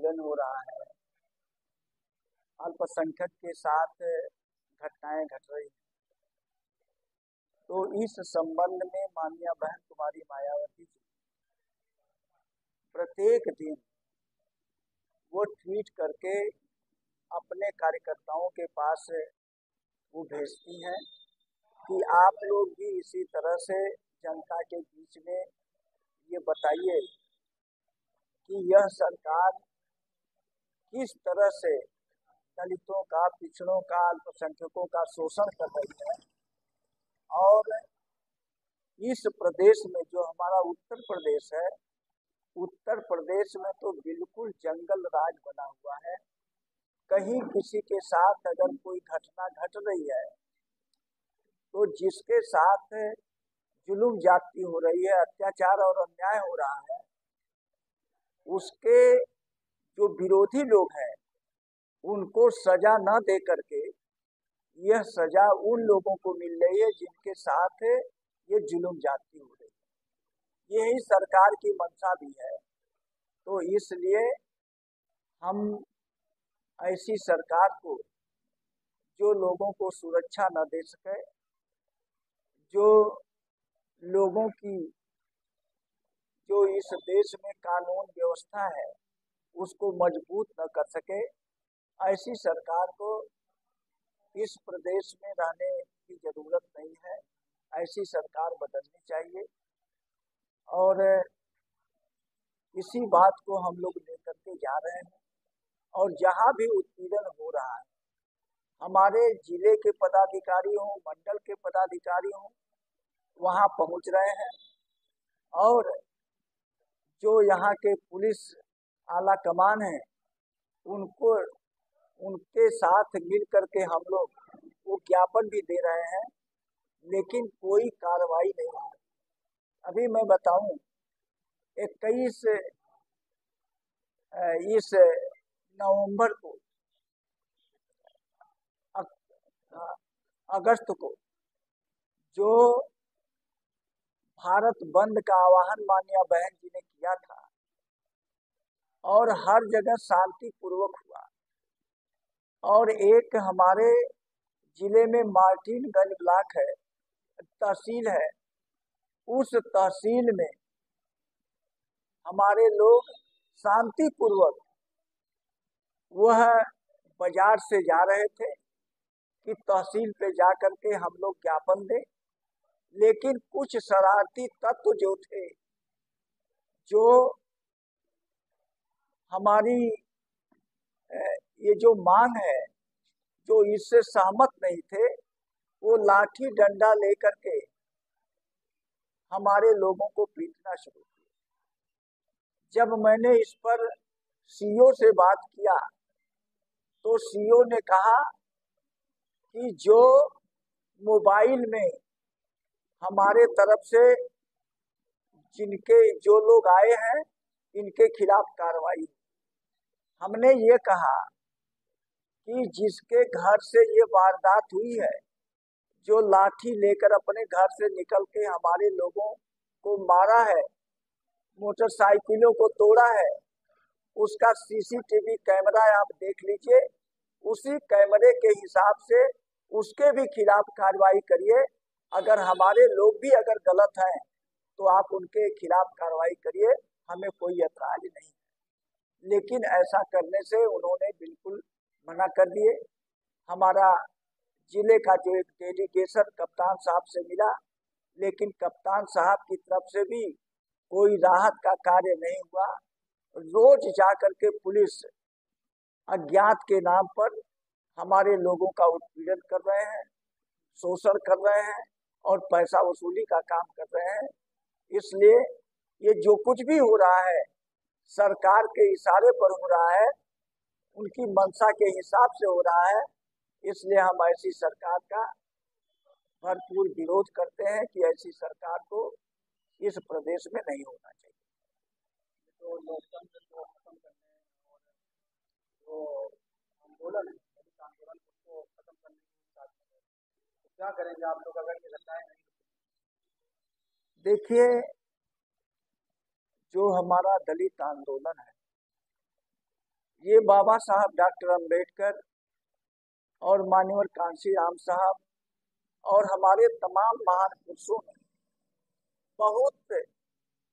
उत्पीड़न हो रहा है, अल्पसंख्यक के साथ घटनाएं घट रही हैं। तो इस संबंध में माननीय बहन कुमारी मायावती जी प्रत्येक दिन वो ट्वीट करके अपने कार्यकर्ताओं के पास वो भेजती हैं कि आप लोग भी इसी तरह से जनता के बीच में ये बताइए कि यह सरकार किस तरह से दलितों का, पिछड़ों का, अल्पसंख्यकों का शोषण कर रही है। और इस प्रदेश में जो हमारा उत्तर प्रदेश है, उत्तर प्रदेश में तो बिल्कुल जंगल राज बना हुआ है। कहीं किसी के साथ अगर कोई घटना घट रही है तो जिसके साथ जुल्म ज्यादती हो रही है, अत्याचार और अन्याय हो रहा है, उसके जो विरोधी लोग हैं उनको सजा न दे करके यह सजा उन लोगों को मिल रही है जिनके साथ ये जुल्म ज्यादती हो रही है। यही सरकार की मंशा भी है। तो इसलिए हम ऐसी सरकार को, जो लोगों को सुरक्षा न दे सके, जो लोगों की, जो इस देश में कानून व्यवस्था है उसको मजबूत न कर सके, ऐसी सरकार को इस प्रदेश में रहने की जरूरत नहीं है। ऐसी सरकार बदलनी चाहिए। और इसी बात को हम लोग लेकर के जा रहे हैं। और जहाँ भी उत्पीड़न हो रहा है, हमारे जिले के पदाधिकारी हों, मंडल के पदाधिकारी हों, वहाँ पहुँच रहे हैं। और जो यहाँ के पुलिस आला कमान है, उनको, उनके साथ मिल करके हम लोग वो ज्ञापन भी दे रहे हैं, लेकिन कोई कार्रवाई नहीं हो रही। अभी मैं बताऊं, 21 इस नवंबर को, अगस्त को जो भारत बंद का आह्वान माननीय बहन जी ने किया था और हर जगह शांतिपूर्वक हुआ, और एक हमारे जिले में मार्टिनगंज ब्लॉक है, तहसील है, उस तहसील में हमारे लोग शांतिपूर्वक वह बाजार से जा रहे थे कि तहसील पे जा करके हम लोग ज्ञापन दें। लेकिन कुछ शरारती तत्व जो थे, जो हमारी ये जो मांग है, जो इससे सहमत नहीं थे, वो लाठी डंडा लेकर के हमारे लोगों को पीटना शुरू किया। जब मैंने इस पर सीओ से बात किया तो सीओ ने कहा कि जो मोबाइल में हमारे तरफ से जिनके जो लोग आए हैं, इनके खिलाफ कार्रवाई। हमने ये कहा कि जिसके घर से ये वारदात हुई है, जो लाठी लेकर अपने घर से निकल के हमारे लोगों को मारा है, मोटरसाइकिलों को तोड़ा है, उसका सीसीटीवी कैमरा आप देख लीजिए। उसी कैमरे के हिसाब से उसके भी खिलाफ कार्रवाई करिए। अगर हमारे लोग भी अगर गलत हैं तो आप उनके खिलाफ कार्रवाई करिए, हमें कोई ऐतराज नहीं है। लेकिन ऐसा करने से उन्होंने बिल्कुल मना कर दिए। हमारा जिले का जो एक डेलीगेशन कप्तान साहब से मिला, लेकिन कप्तान साहब की तरफ से भी कोई राहत का कार्य नहीं हुआ। रोज जाकर के पुलिस अज्ञात के नाम पर हमारे लोगों का उत्पीड़न कर रहे हैं, शोषण कर रहे हैं और पैसा वसूली का काम कर रहे हैं। इसलिए ये जो कुछ भी हो रहा है सरकार के इशारे पर हो रहा है, उनकी मंशा के हिसाब से हो रहा है। इसलिए हम ऐसी सरकार का भरपूर विरोध करते हैं कि ऐसी सरकार को इस प्रदेश में नहीं होना चाहिए। तो लोकतंत्र को खत्म करने और जो आंदोलन है, आंदोलन को खत्म करने की बात है, तो क्या करेंगे आप लोग अगर ये घटनाएं नहीं? देखिए, जो हमारा दलित आंदोलन है ये बाबा साहब डॉक्टर अंबेडकर और माननीय कांशी राम साहब और हमारे तमाम महान पुरुषों ने बहुत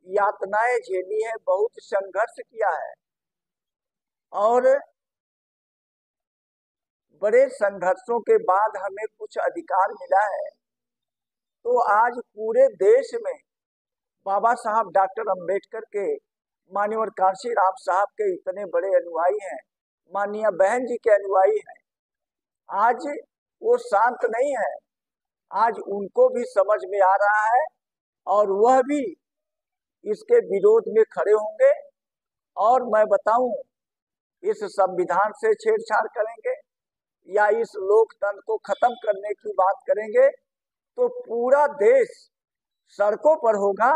यातनाएं झेली है, बहुत संघर्ष किया है और बड़े संघर्षों के बाद हमें कुछ अधिकार मिला है। तो आज पूरे देश में बाबा साहब डॉक्टर अंबेडकर के, माननीय कांशी राम साहब के इतने बड़े अनुयायी हैं, माननीय बहन जी के अनुयायी हैं। आज वो शांत नहीं है, आज उनको भी समझ में आ रहा है और वह भी इसके विरोध में खड़े होंगे। और मैं बताऊं, इस संविधान से छेड़छाड़ करेंगे या इस लोकतंत्र को खत्म करने की बात करेंगे तो पूरा देश सड़कों पर होगा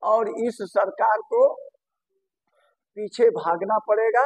और इस सरकार को पीछे भागना पड़ेगा।